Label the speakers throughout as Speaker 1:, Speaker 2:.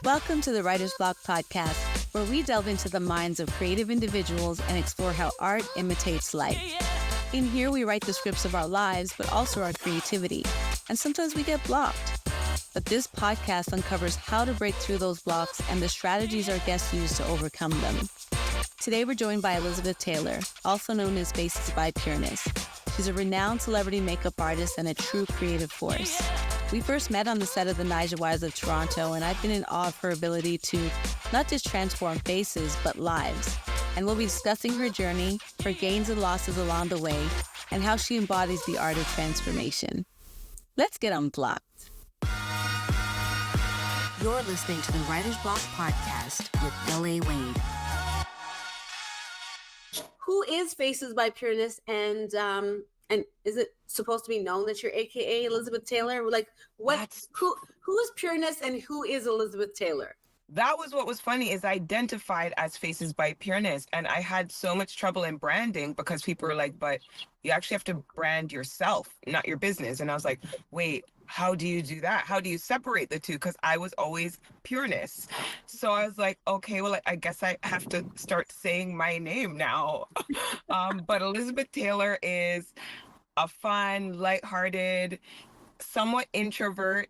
Speaker 1: Welcome to the Writer's Block podcast, where we delve into the minds of creative individuals and explore how art imitates life. In here, we write the scripts of our lives, but also our creativity. And sometimes we get blocked. But this podcast uncovers how to break through those blocks and the strategies our guests use to overcome them. Today, we're joined by Elizabeth Taylor, also known as Faces By Pureness. She's a renowned celebrity makeup artist and a true creative force. We first met on the set of The Nigel Wives of Toronto, and I've been in awe of her ability to not just transform faces, but lives. And we'll be discussing her journey, her gains and losses along the way, and how she embodies the art of transformation. Let's get unblocked.
Speaker 2: You're listening to the Writer's Block podcast with L.A. Wade.
Speaker 3: Who is Faces by Pureness, and is it supposed to be known that you're a.k.a. Elizabeth Taylor? Like, who is Pureness and who is Elizabeth Taylor?
Speaker 4: That was what was funny, is I identified as Faces by Pureness, and I had so much trouble in branding because people were like, but you actually have to brand yourself, not your business. And I was like, wait, how do you do that? How do you separate the two? Because I was always Pureness. So I was like, okay, well, I guess I have to start saying my name now. But Elizabeth Taylor is a fun, lighthearted, somewhat introvert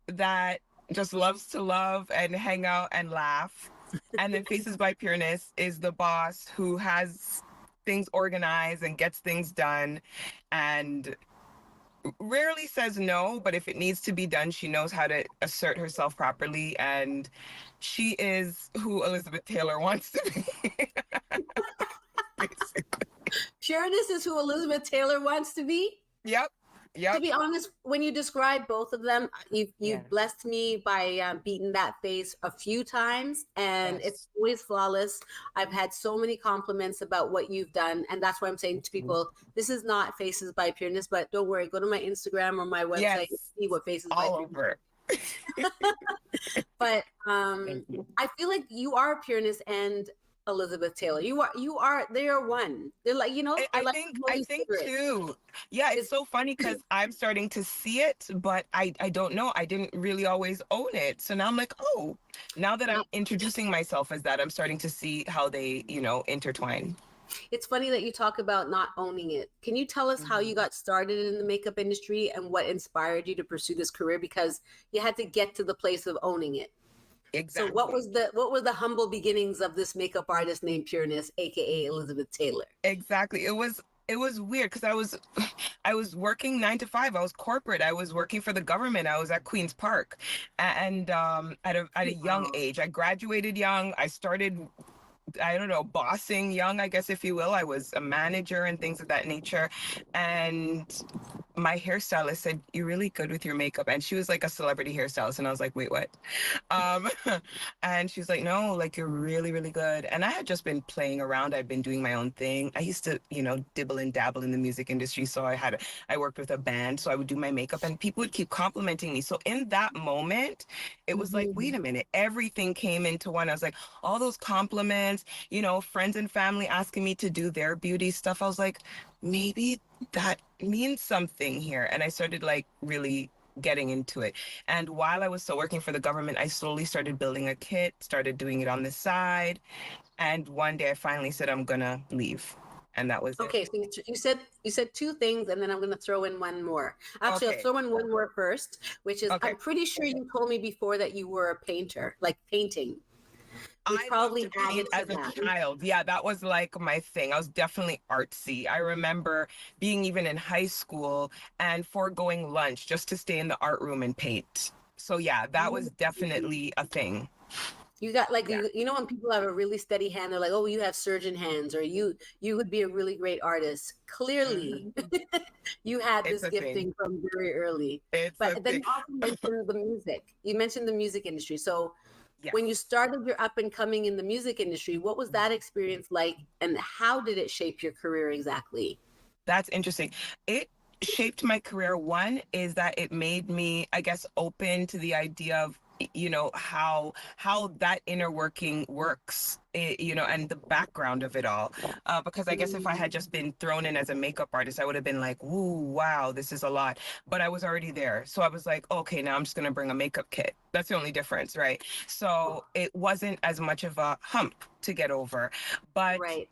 Speaker 4: that just loves to love and hang out and laugh. And then Faces by Pureness is the boss who has things organized and gets things done and rarely says no, but if it needs to be done, she knows how to assert herself properly. And she is who Elizabeth Taylor wants to be. Basically.
Speaker 3: Pureness is who Elizabeth Taylor wants to be?
Speaker 4: Yep.
Speaker 3: To be honest, when you describe both of them, you've blessed me by beating that face a few times, and it's always flawless. I've had so many compliments about what you've done, and that's why I'm saying to people, this is not Faces by Pureness, but don't worry, go to my Instagram or my website and see what Faces by Pureness. But I feel like you are Pureness and Elizabeth Taylor. They are one. They're like,
Speaker 4: I think too. Yeah, it's so funny because I'm starting to see it, but I don't know. I didn't really always own it. So now I'm like, oh, now that I'm introducing myself as that, I'm starting to see how they, intertwine.
Speaker 3: It's funny that you talk about not owning it. Can you tell us how you got started in the makeup industry and what inspired you to pursue this career? Because you had to get to the place of owning it.
Speaker 4: Exactly.
Speaker 3: So what were the humble beginnings of this makeup artist named Pureness, aka Elizabeth Taylor?
Speaker 4: Exactly. It was weird because I was working 9 to 5. I was corporate. I was working for the government. I was at Queen's Park, and at a young age, I graduated young. I started, I don't know, bossing young, I guess, if you will. I was a manager and things of that nature. And my hairstylist said, "You're really good with your makeup." And she was like a celebrity hairstylist. And I was like, wait, what? And she was like, no, like, you're really, really good. And I had just been playing around. I'd been doing my own thing. I used to, dibble and dabble in the music industry. So I worked with a band. So I would do my makeup and people would keep complimenting me. So in that moment, it was like, wait a minute, everything came into one. I was like, all those compliments, friends and family asking me to do their beauty stuff. I was like, maybe that means something here. And I started like really getting into it. And while I was still working for the government, I slowly started building a kit, started doing it on the side. And one day I finally said, I'm gonna leave. And that was
Speaker 3: okay.
Speaker 4: it.
Speaker 3: So you said two things, and then I'm going to throw in one more. Actually, I'll throw in one more first, which is I'm pretty sure you told me before that you were a painter, like painting.
Speaker 4: I probably paint as a child. Yeah, that was like my thing. I was definitely artsy. I remember being even in high school and foregoing lunch just to stay in the art room and paint. So yeah, that was definitely a thing.
Speaker 3: You got like, when people have a really steady hand, they're like, oh, you have surgeon hands, or you would be a really great artist. Clearly, you had this gifting from very early. But then you also mentioned the music. You mentioned the music industry. So when you started your up and coming in the music industry, what was that experience like, and how did it shape your career exactly?
Speaker 4: That's interesting. It shaped my career. One is that it made me, I guess, open to the idea of you know, how that inner working works, you know, and the background of it all. Because I guess if I had just been thrown in as a makeup artist, I would have been like, "Ooh, wow, this is a lot." But I was already there, so I was like, "Okay, now I'm just gonna bring a makeup kit." That's the only difference, right? So it wasn't as much of a hump to get over, but
Speaker 3: Right.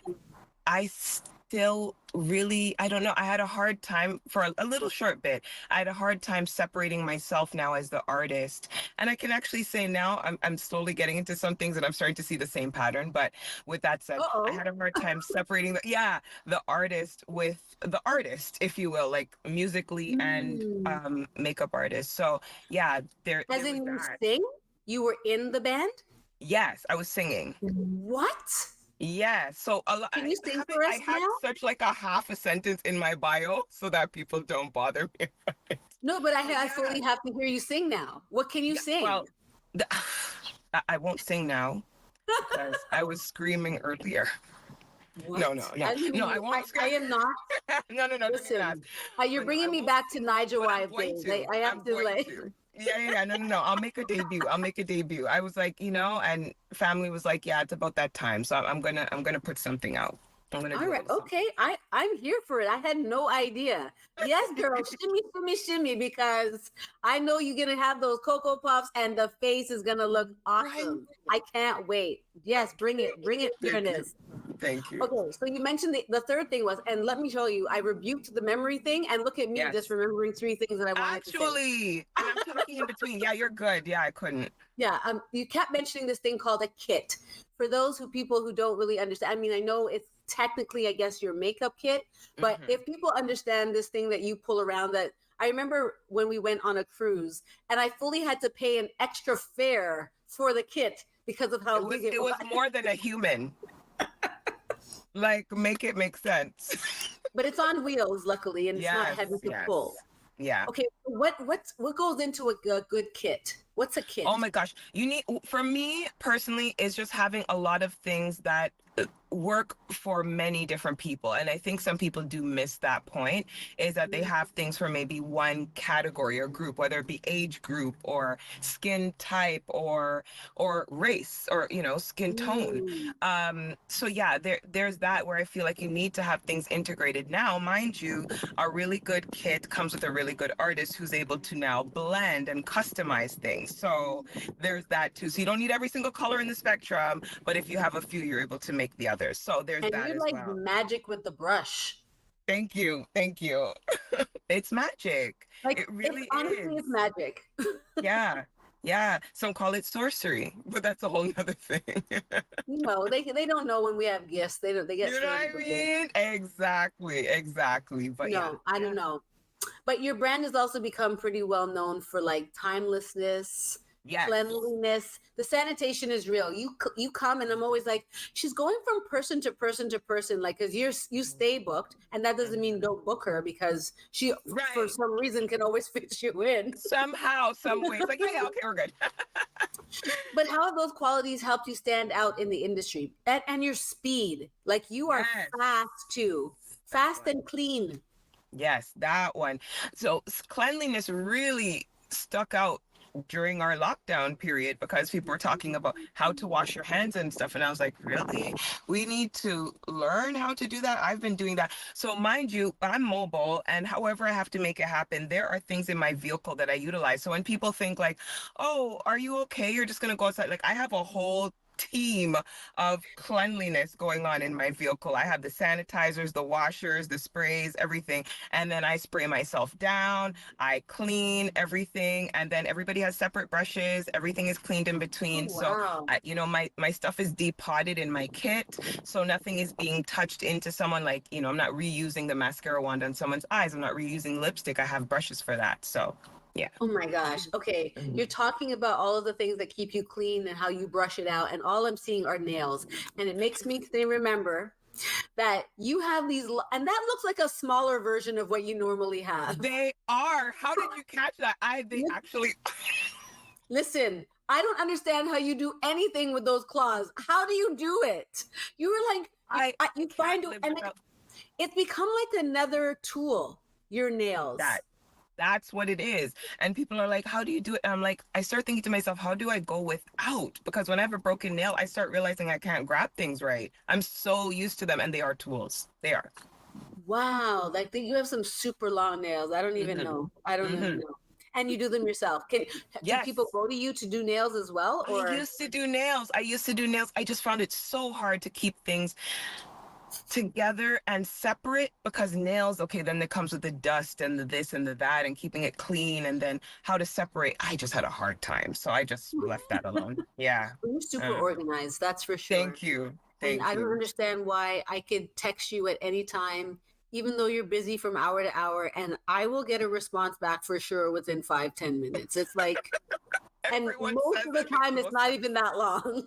Speaker 4: I still really, I don't know, I had a hard time for a little short bit. I had a hard time separating myself now as the artist. And I can actually say now I'm slowly getting into some things and I'm starting to see the same pattern. But with that said, I
Speaker 3: Uh-oh.
Speaker 4: had a hard time separating the artist with the artist, if you will, like musically and makeup artist. So yeah, there
Speaker 3: As
Speaker 4: was
Speaker 3: in you
Speaker 4: that.
Speaker 3: sing? You were in the band?
Speaker 4: Yes, I was singing.
Speaker 3: What?
Speaker 4: Yeah, so a lot,
Speaker 3: Can you sing for
Speaker 4: I
Speaker 3: us
Speaker 4: had
Speaker 3: now?
Speaker 4: such like a half a sentence in my bio so that people don't bother me.
Speaker 3: No, but I
Speaker 4: Yeah,
Speaker 3: fully have to hear you sing now. What can you
Speaker 4: yeah.
Speaker 3: sing?
Speaker 4: Well, the, I won't sing now because I was screaming earlier.
Speaker 3: What?
Speaker 4: No, no, no,
Speaker 3: I
Speaker 4: no.
Speaker 3: mean,
Speaker 4: I won't
Speaker 3: I
Speaker 4: scream.
Speaker 3: am not.
Speaker 4: No, no, no. Don't even ask.
Speaker 3: Listen, you're
Speaker 4: But no, I
Speaker 3: bringing me
Speaker 4: won't
Speaker 3: back to
Speaker 4: sing.
Speaker 3: Niger
Speaker 4: But I'm
Speaker 3: Wife
Speaker 4: going
Speaker 3: days.
Speaker 4: to.
Speaker 3: I have
Speaker 4: I'm
Speaker 3: to
Speaker 4: going
Speaker 3: like.
Speaker 4: to. Yeah, yeah, yeah. No, no, no. I'll make a debut. I'll make a debut. I was like, you know, and family was like, yeah, it's about that time. So I'm gonna put something out. I'm gonna
Speaker 3: All
Speaker 4: do a
Speaker 3: right,
Speaker 4: little something.
Speaker 3: okay. I'm here for it. I had no idea. Yes, girl, shimmy, shimmy, shimmy, because I know you're gonna have those Cocoa Puffs and the face is gonna look
Speaker 4: Right.
Speaker 3: awesome. I can't wait. Yes, bring it,
Speaker 4: Thank you.
Speaker 3: pureness.
Speaker 4: Thank you.
Speaker 3: Okay, so you mentioned the third thing was, and let me show you, I rebuked the memory thing, and look at me just
Speaker 4: Yes.
Speaker 3: remembering three things that I wanted to say.
Speaker 4: Actually, and I'm talking in between. Yeah, you're good. Yeah, I couldn't.
Speaker 3: Yeah, you kept mentioning this thing called a kit. For those people who don't really understand, I mean, I know it's technically, I guess, your makeup kit, but
Speaker 4: Hmm.
Speaker 3: if people understand this thing that you pull around, that I remember when we went on a cruise, and I fully had to pay an extra fare for the kit because of how big it
Speaker 4: It
Speaker 3: was.
Speaker 4: was more than a human. Like, make it make sense.
Speaker 3: But it's on wheels, luckily, and it's not
Speaker 4: Yes,
Speaker 3: heavy to
Speaker 4: yes.
Speaker 3: pull.
Speaker 4: Yeah.
Speaker 3: Okay, what goes into a good kit? What's a kit?
Speaker 4: Oh my gosh. You need, for me personally, is just having a lot of things that work for many different people. And I think some people do miss that point, is that they have things for maybe one category or group, whether it be age group or skin type or race or, you know, skin tone. So yeah, there's that where I feel like you need to have things integrated. Now, mind you, a really good kit comes with a really good artist who's able to now blend and customize things. So there's that too. So you don't need every single color in the spectrum, but if you have a few, you're able to make the others. So there's
Speaker 3: And
Speaker 4: that
Speaker 3: you're
Speaker 4: as
Speaker 3: like
Speaker 4: well.
Speaker 3: magic with the brush.
Speaker 4: Thank you. Thank you. It's magic.
Speaker 3: Like
Speaker 4: It
Speaker 3: it's
Speaker 4: really
Speaker 3: honestly
Speaker 4: is.
Speaker 3: it's magic.
Speaker 4: Yeah. Yeah. Some call it sorcery, but that's a whole nother thing.
Speaker 3: You know, they don't know when we have gifts. They get
Speaker 4: You know
Speaker 3: scared
Speaker 4: what
Speaker 3: of
Speaker 4: I
Speaker 3: the gift.
Speaker 4: mean? Exactly. Exactly. But yeah.
Speaker 3: No, I don't know. But your brand has also become pretty well known for like timelessness,
Speaker 4: Yes.
Speaker 3: cleanliness. The sanitation is real. You come and I'm always like, she's going from person to person to person, like because you stay booked, and that doesn't mean don't book her because she for
Speaker 4: Right.
Speaker 3: some reason can always fit you in.
Speaker 4: Somehow, some way. It's like, yeah, yeah, okay, we're good.
Speaker 3: But how have those qualities helped you stand out in the industry? And your speed, like you are
Speaker 4: Yes.
Speaker 3: fast too, fast and clean.
Speaker 4: Yes, that one. So cleanliness really stuck out during our lockdown period because people were talking about how to wash your hands and stuff. And I was like, really? We need to learn how to do that? I've been doing that. So mind you, I'm mobile and however I have to make it happen, there are things in my vehicle that I utilize. So when people think like, oh, are you okay? You're just going to go outside. Like I have a whole team of cleanliness going on in my vehicle. I have the sanitizers, the washers, the sprays, everything. And then I spray myself down, I clean everything, and then everybody has separate brushes. Everything is cleaned in between.
Speaker 3: Oh,
Speaker 4: So,
Speaker 3: wow.
Speaker 4: you know, my stuff is depotted in my kit. So nothing is being touched into someone like, you know, I'm not reusing the mascara wand on someone's eyes. I'm not reusing lipstick. I have brushes for that. So, yeah.
Speaker 3: Oh my gosh. Okay. You're talking about all of the things that keep you clean and how you brush it out. And all I'm seeing are nails. And it makes me remember that you have these, and that looks like a smaller version of what you normally have.
Speaker 4: They are. How did you catch that? They actually.
Speaker 3: Listen, I don't understand how you do anything with those claws. How do you do it? You were like, you find it, and it's become like another tool, your nails.
Speaker 4: That That's what it is. And people are like, how do you do it? And I'm like, I start thinking to myself, how do I go without? Because when I have a broken nail, I start realizing I can't grab things right. I'm so used to them, and they are tools. They are.
Speaker 3: Wow, like you have some super long nails. I don't even know. I don't even know. And you do them yourself. Do
Speaker 4: Yes.
Speaker 3: people go to you to do nails as well? Or
Speaker 4: I used to do nails. I just found it so hard to keep things together and separate, because nails, okay, then it comes with the dust and the this and the that and keeping it clean, and then how to separate. I just had a hard time, so I just left that alone. Yeah.
Speaker 3: you're super organized, that's for sure.
Speaker 4: Thank you.
Speaker 3: And I don't understand why I could text you at any time, even though you're busy from hour to hour, and I will get a response back for sure within 5-10 minutes. It's like, and most of the time it's not even that long.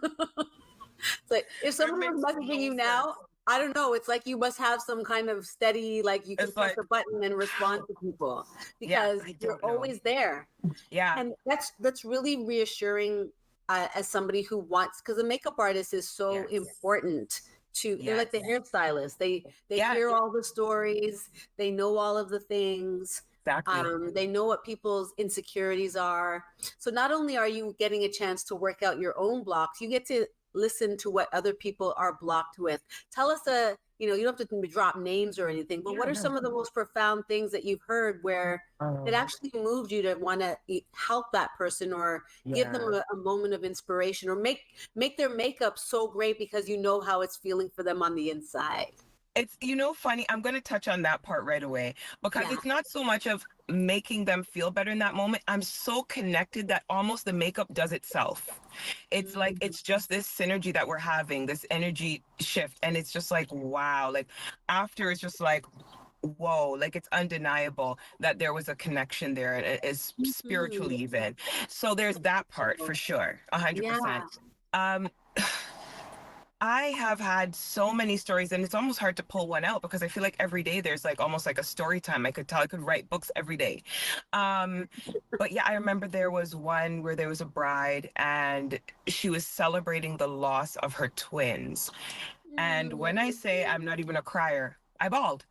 Speaker 3: It's like if someone was messaging you now, I don't know. It's like you must have some kind of steady, like you can press a button and respond to people because you're always there.
Speaker 4: Yeah.
Speaker 3: And that's really reassuring as somebody who wants, because a makeup artist is so important to, they're like the hairstylist. They hear all the stories. They know all of the things.
Speaker 4: Exactly.
Speaker 3: They know what people's insecurities are. So not only are you getting a chance to work out your own blocks, you get to listen to what other people are blocked with. Tell us you don't have to drop names or anything, but what are some of the most profound things that you've heard where it actually moved you to want to help that person or give them a moment of inspiration or make their makeup so great because you know how it's feeling for them on the inside?
Speaker 4: It's, funny, I'm going to touch on that part right away, because it's not so much of making them feel better in that moment. I'm so connected that almost the makeup does itself. It's like, it's just this synergy that we're having, this energy shift. And it's just like, wow, like after it's just like, whoa, like it's undeniable that there was a connection there, and it is spiritually even. So there's that part for sure. 100%. I have had so many stories, and it's almost hard to pull one out because I feel like every day there's like almost like a story time. I could write books every day. But yeah, I remember there was one where there was a bride and she was celebrating the loss of her twins. And when I say I'm not even a crier, I bawled.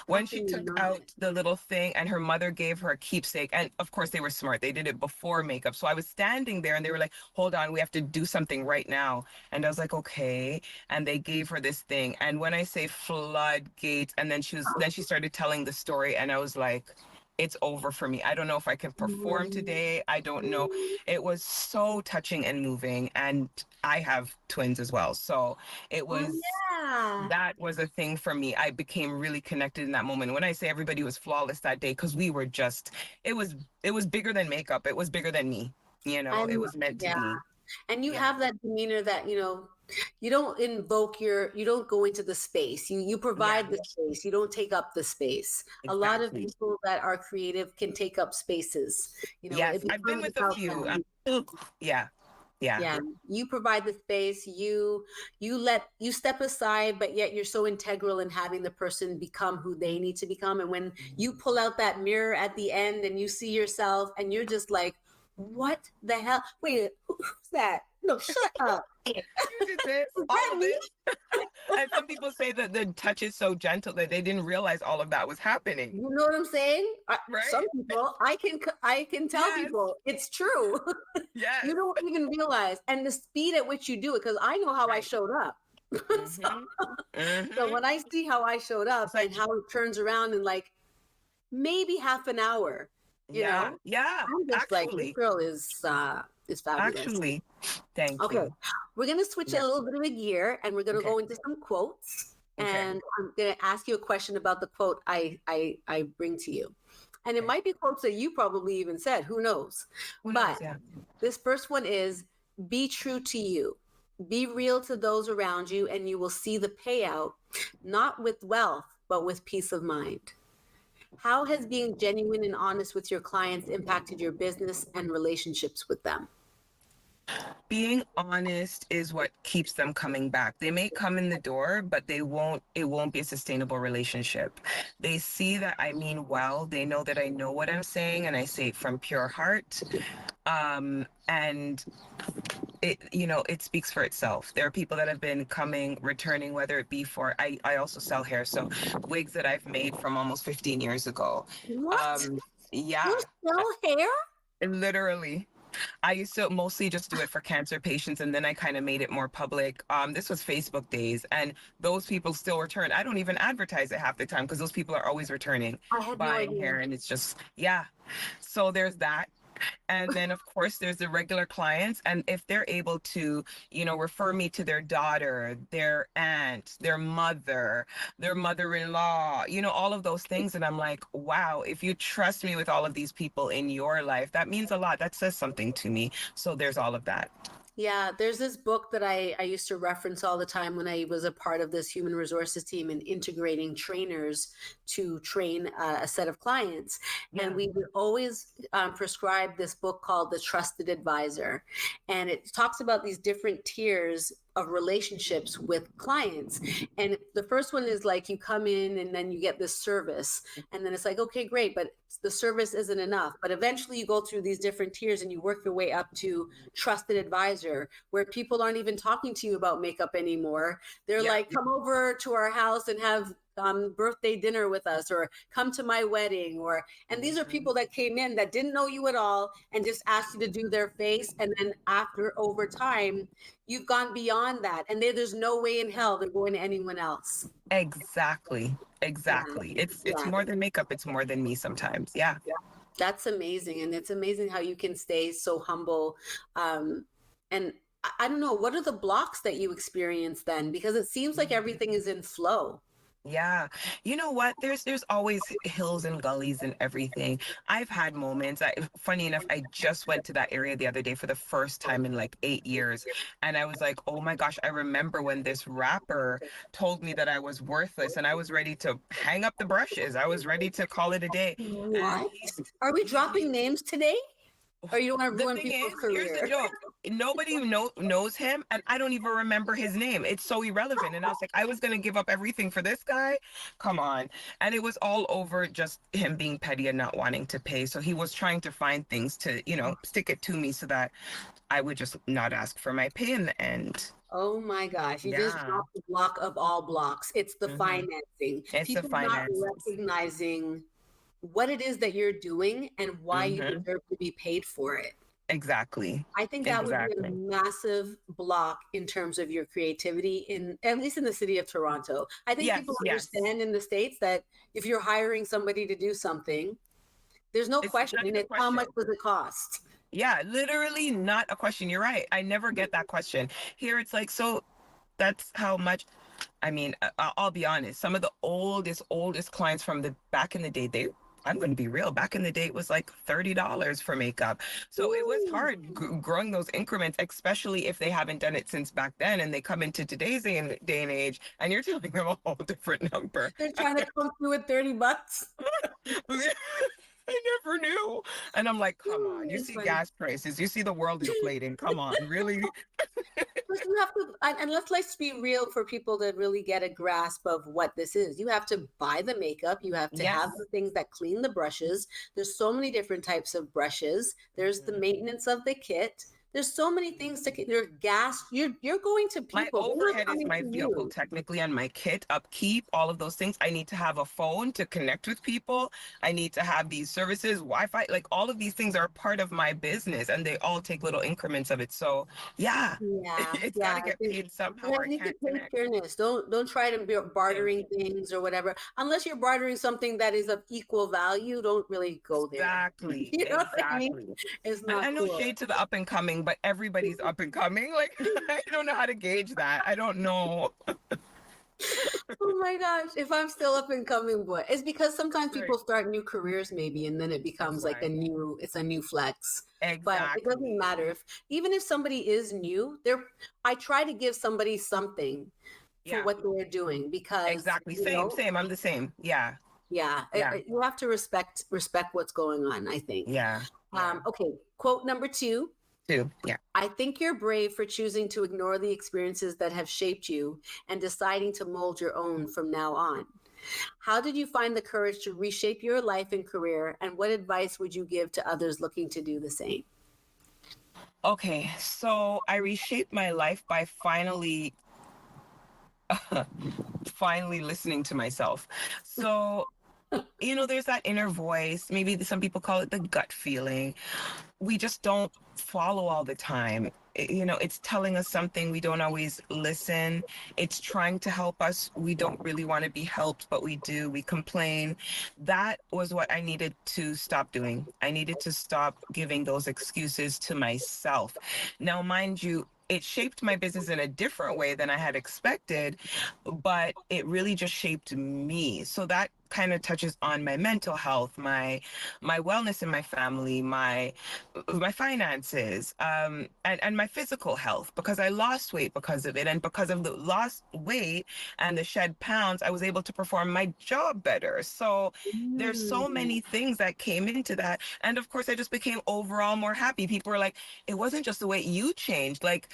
Speaker 4: When she took out the little thing and her mother gave her a keepsake. And of course they were smart. They did it before makeup. So I was standing there and they were like, hold on, we have to do something right now. And I was like, okay. And they gave her this thing. And when I say floodgates, and then she started telling the story, and I was like, it's over for me. I don't know if I can perform today. I don't know. It was so touching and moving. And I have twins as well. So it was, that was a thing for me. I became really connected in that moment. When I say everybody was flawless that day, because we were just, it was bigger than makeup. It was bigger than me. It was meant to be.
Speaker 3: And you have that demeanor that, you don't you don't go into the space. You provide the space. You don't take up the space. Exactly. A lot of people that are creative can take up spaces.
Speaker 4: Yes, I've been with a few. Yeah.
Speaker 3: You provide the space. You step aside, but yet you're so integral in having the person become who they need to become. And when you pull out that mirror at the end and you see yourself and you're just like, what the hell? Wait, who's that? No, shut up.
Speaker 4: All of it. And some people say that the touch is so gentle that they didn't realize all of that was happening.
Speaker 3: You know what I'm saying?
Speaker 4: Right?
Speaker 3: Some people, I can tell people it's true.
Speaker 4: Yes.
Speaker 3: You don't even realize. And the speed at which you do it, because I know how I showed up. So when I see how I showed up and how it turns around in like maybe half an hour, you know?
Speaker 4: Yeah.
Speaker 3: I'm just like, this girl is fabulous.
Speaker 4: Actually, thank you.
Speaker 3: We're going to switch a little bit of a gear, and we're going to go into some quotes. And I'm going to ask you a question about the quote I bring to you. And it might be quotes that you probably even said, who knows? This first one is, be true to you. Be real to those around you, and you will see the payout, not with wealth, but with peace of mind. How has being genuine and honest with your clients impacted your business and relationships with them?
Speaker 4: Being honest is what keeps them coming back. They may come in the door, but it won't be a sustainable relationship. They see that I mean well, they know that I know what I'm saying and I say it from pure heart. And it speaks for itself. There are people that have been coming, returning, whether it be for, I also sell hair. So wigs that I've made from almost 15 years ago.
Speaker 3: What?
Speaker 4: Yeah.
Speaker 3: You sell hair?
Speaker 4: Literally. I used to mostly just do it for cancer patients, and then I kind of made it more public. This was Facebook days, and those people still return. I don't even advertise it half the time because those people are always returning,
Speaker 3: I had no
Speaker 4: buying
Speaker 3: idea.
Speaker 4: hair, and it's just, yeah. So there's that. And then, of course, there's the regular clients. And if they're able to, refer me to their daughter, their aunt, their mother-in-law, all of those things. And I'm like, wow, if you trust me with all of these people in your life, that means a lot. That says something to me. So there's all of that.
Speaker 3: Yeah, there's this book that I used to reference all the time when I was a part of this human resources team and integrating trainers to train a set of clients.
Speaker 4: Yeah.
Speaker 3: And we would always prescribe this book called The Trusted Advisor. And it talks about these different tiers of relationships with clients. And the first one is like you come in and then you get this service. And then it's like, okay, great, but the service isn't enough. But eventually you go through these different tiers and you work your way up to trusted advisor, where people aren't even talking to you about makeup anymore. They're like, come over to our house and have birthday dinner with us, or come to my wedding, and these are people that came in that didn't know you at all and just asked you to do their face. And then over time, you've gone beyond that. And there's no way in hell they're going to anyone else.
Speaker 4: Exactly. Yeah. It's more than makeup. It's more than me sometimes. Yeah.
Speaker 3: That's amazing. And it's amazing how you can stay so humble. And I don't know, what are the blocks that you experience then? Because it seems like everything is in flow.
Speaker 4: Yeah. You know what? There's always hills and gullies and everything. I've had moments. Funny enough, I just went to that area the other day for the first time in like 8 years. And I was like, oh my gosh, I remember when this rapper told me that I was worthless, and I was ready to hang up the brushes. I was ready to call it a day.
Speaker 3: What? Are we dropping names today? Or you don't want to ruin people's career?
Speaker 4: Here's the joke. Nobody knows him, and I don't even remember his name. It's so irrelevant. And I was like, I was going to give up everything for this guy? Come on. And it was all over just him being petty and not wanting to pay. So he was trying to find things to, stick it to me so that I would just not ask for my pay in the end.
Speaker 3: Oh my gosh, you just dropped the block of all blocks. It's the financing.
Speaker 4: It's
Speaker 3: people
Speaker 4: the finance.
Speaker 3: Not recognizing what it is that you're doing and why you deserve to be paid for it.
Speaker 4: Exactly.
Speaker 3: I think that would be a massive block in terms of your creativity, at least in the city of Toronto. I think people understand in the States that if you're hiring somebody to do something, there's no question. It's how much does it cost?
Speaker 4: Yeah, literally not a question. You're right. I never get that question. Here it's like, so that's how much. I mean, I'll be honest. Some of the oldest clients from the back in the day, I'm going to be real. Back in the day, it was like $30 for makeup. So it was hard growing those increments, especially if they haven't done it since back then and they come into today's day and age and you're telling them a whole different number.
Speaker 3: They're trying to come through with $30.
Speaker 4: I never knew. And I'm like, come on, you see gas prices, you see the world inflating. Come on, really?
Speaker 3: You have to, and let's be real for people to really get a grasp of what this is. You have to buy the makeup. You have to have the things that clean the brushes. There's so many different types of brushes. There's the maintenance of the kit. There's so many things your gas. You're going to people.
Speaker 4: My overhead is my vehicle technically, and my kit, upkeep, all of those things. I need to have a phone to connect with people. I need to have these services, Wi-Fi, like all of these things are part of my business, and they all take little increments of it. So it's got to get paid somehow.
Speaker 3: I need to pay fairness. Don't try to be bartering things or whatever. Unless you're bartering something that is of equal value, don't really go there.
Speaker 4: Exactly.
Speaker 3: You know what I mean? It's not
Speaker 4: I know shade to the up and coming, but everybody's up and coming. Like, I don't know how to gauge that. I don't know.
Speaker 3: Oh my gosh. If I'm still up and coming, boy, it's because sometimes people start new careers maybe, and then it becomes like a new flex.
Speaker 4: Exactly.
Speaker 3: But it doesn't matter even if somebody is new, I try to give somebody something for what they're doing, because
Speaker 4: same. I'm the same. Yeah.
Speaker 3: You have to respect what's going on, I think. Okay. Quote number 2. I think you're brave for choosing to ignore the experiences that have shaped you and deciding to mold your own from now on. How did you find the courage to reshape your life and career, and what advice would you give to others looking to do the same?
Speaker 4: Okay, so I reshaped my life by finally listening to myself. So You know, there's that inner voice. Maybe some people call it the gut feeling. We just don't follow all the time. You know, it's telling us something, we don't always listen. It's trying to help us, we don't really want to be helped, but we do. We complain. That was what I needed to stop doing. I needed to stop giving those excuses to myself. Now, mind you, it shaped my business in a different way than I had expected, but it really just shaped me. So that kind of touches on my mental health, my wellness in my family, my finances, and my physical health, because I lost weight because of it. And because of the lost weight and the shed pounds, I was able to perform my job better. So there's so many things that came into that. And of course, I just became overall more happy. People were like, it wasn't just the way you changed. Like,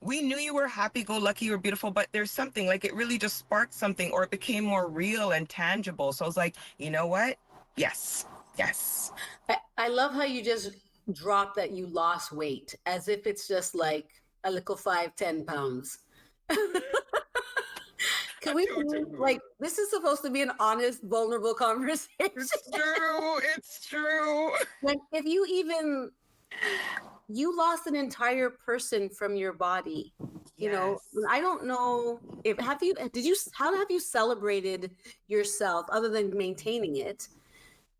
Speaker 4: we knew you were happy go lucky, you were beautiful, but there's something, like, it really just sparked something, or it became more real and tangible. So I was like, you know what? Yes. Yes.
Speaker 3: I love how you just dropped that you lost weight as if it's just like a little 5-10 pounds. Can we like, this is supposed to be an honest, vulnerable conversation?
Speaker 4: It's true. It's true.
Speaker 3: Like, if you even, you lost an entire person from your body. You know, I don't know if, how have you celebrated yourself other than maintaining it?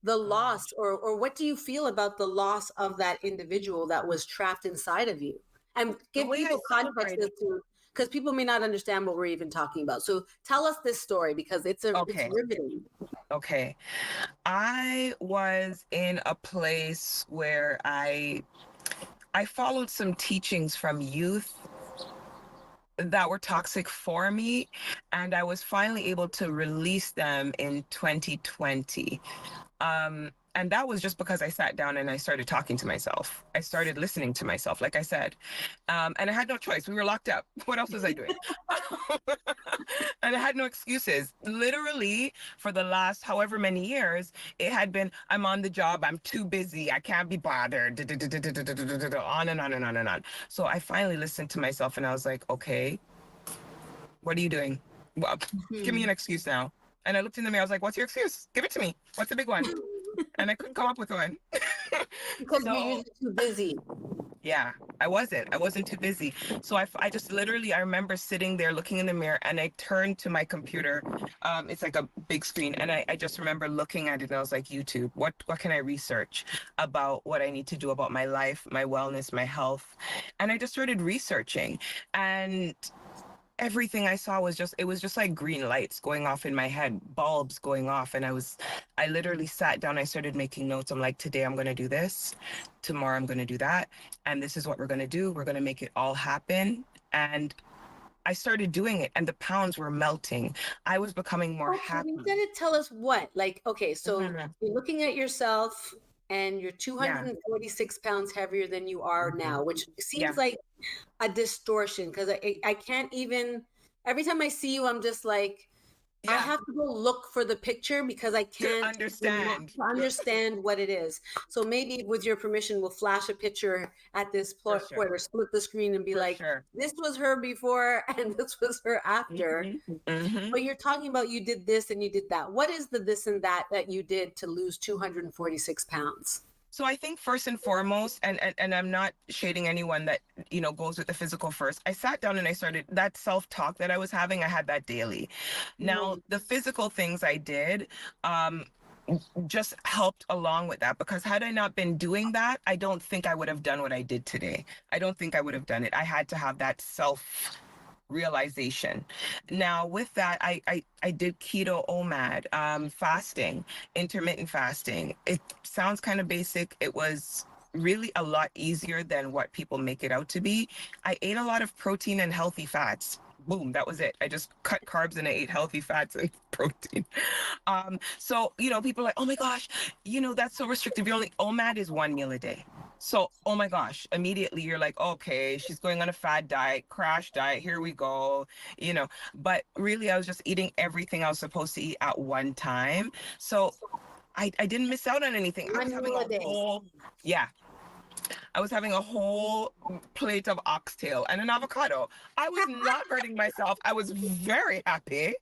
Speaker 3: The loss, or what do you feel about the loss of that individual that was trapped inside of you? And give people context as to, because people may not understand what we're even talking about. So tell us this story, because it's riveting.
Speaker 4: Okay. I was in a place where I followed some teachings from youth that were toxic for me, and I was finally able to release them in 2020. And that was just because I sat down and I started talking to myself. I started listening to myself, like I said. And I had no choice. We were locked up. What else was I doing? And I had no excuses. Literally, for the last however many years, it had been, I'm on the job, I'm too busy, I can't be bothered, on and on and on and on. So I finally listened to myself and I was like, okay, what are you doing? Well, give me an excuse now. And I looked in the mirror, I was like, what's your excuse? Give it to me. What's the big one? And I couldn't come up with one.
Speaker 3: Because you're usually too busy.
Speaker 4: Yeah, I wasn't too busy. So I just literally, I remember sitting there looking in the mirror, and I turned to my computer. It's like a big screen. And I just remember looking at it and I was like, YouTube, what can I research about what I need to do about my life, my wellness, my health? And I just started researching, and everything I saw was just, it was just like green lights going off in my head, bulbs going off. And I literally sat down, I started making notes. I'm like, today I'm going to do this. Tomorrow I'm going to do that. And this is what we're going to do. We're going to make it all happen. And I started doing it, and the pounds were melting. I was becoming more happy.
Speaker 3: You gotta tell us what, like, okay, so you're looking at yourself and you're 246 pounds heavier than you are now, which seems like a distortion, because I can't even, every time I see you, I'm just like, I have to go look for the picture because I can't understand what it is. So maybe with your permission, we'll flash a picture at this point or split the screen and be this was her before and this was her after. But you're talking about, you did this and you did that. What is the this and that you did to lose 246 pounds?
Speaker 4: So I think first and foremost, and I'm not shading anyone that, you know, goes with the physical first. I sat down and I started, that self-talk that I was having, I had that daily. Now, the physical things I did, just helped along with that, because had I not been doing that, I don't think I would have done what I did today. I don't think I would have done it. I had to have that realization. Now with that, I did keto OMAD, fasting, intermittent fasting. It sounds kind of basic. It was really a lot easier than what people make it out to be. I ate a lot of protein and healthy fats. Boom, that was it. I just cut carbs and I ate healthy fats and protein. So, you know, people are like, oh my gosh, you know, that's so restrictive. OMAD is 1 meal a day. So, oh my gosh, immediately you're like, okay, she's going on a fad diet, crash diet, here we go, you know. But really, I was just eating everything I was supposed to eat at one time. So I didn't miss out on anything. I was having a whole, I was having a whole plate of oxtail and an avocado. I was not hurting myself. I was very happy,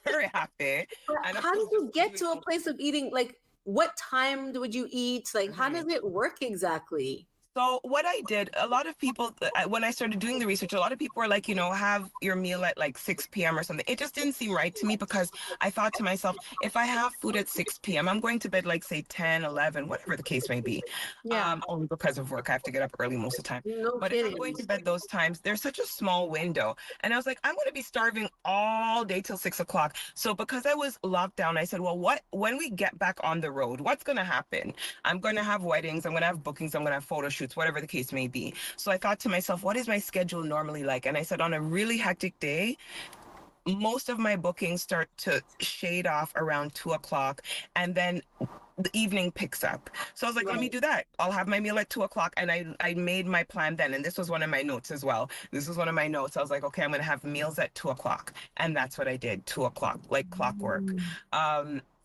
Speaker 4: very happy.
Speaker 3: But
Speaker 4: And
Speaker 3: how did you get to a place of eating? Like, what time would you eat? Like, how does it work exactly?
Speaker 4: So what I did, a lot of people, when I started doing the research, a lot of people were like, have your meal at like 6 p.m. or something. It just didn't seem right to me because I thought to myself, if I have food at 6 p.m., I'm going to bed like, say, 10, 11, whatever the case may be.
Speaker 3: Yeah.
Speaker 4: Only because of work. I have to get up early most of the time.
Speaker 3: No
Speaker 4: But
Speaker 3: kidding.
Speaker 4: if I'm going to bed those times, there's such a small window. And I was like, I'm going to be starving all day till 6 o'clock. So because I was locked down, I said, well, when we get back on the road, what's going to happen? I'm going to have weddings. I'm going to have bookings. I'm going to have photo shoots, whatever the case may be. So I thought to myself, what is my schedule normally like? And I said, on a really hectic day, most of my bookings start to shade off around 2 o'clock. And then the evening picks up. So I was like, let me do that. I'll have my meal at 2 o'clock. And I made my plan then. And this was one of my notes as well. This was one of my notes. I was like, okay, I'm going to have meals at 2 o'clock. And that's what I did, 2 o'clock, like clockwork.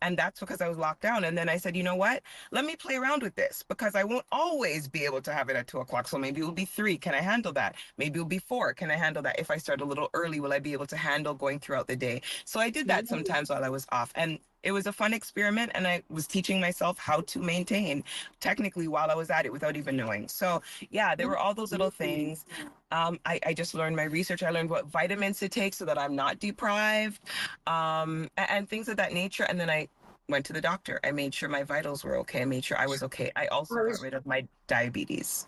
Speaker 4: And that's because I was locked down. And then I said, you know what? Let me play around with this because I won't always be able to have it at 2 o'clock. So maybe it'll be 3. Can I handle that? Maybe it'll be 4. Can I handle that? If I start a little early, will I be able to handle going throughout the day? So I did that sometimes while I was off. And it was a fun experiment. And I was teaching myself how to maintain technically while I was at it without even knowing. So yeah, there were all those little things. I just learned my research. I learned what vitamins to take so that I'm not deprived, and things of that nature. And then I went to the doctor. I made sure my vitals were okay. I made sure I was okay. I also got rid of my diabetes.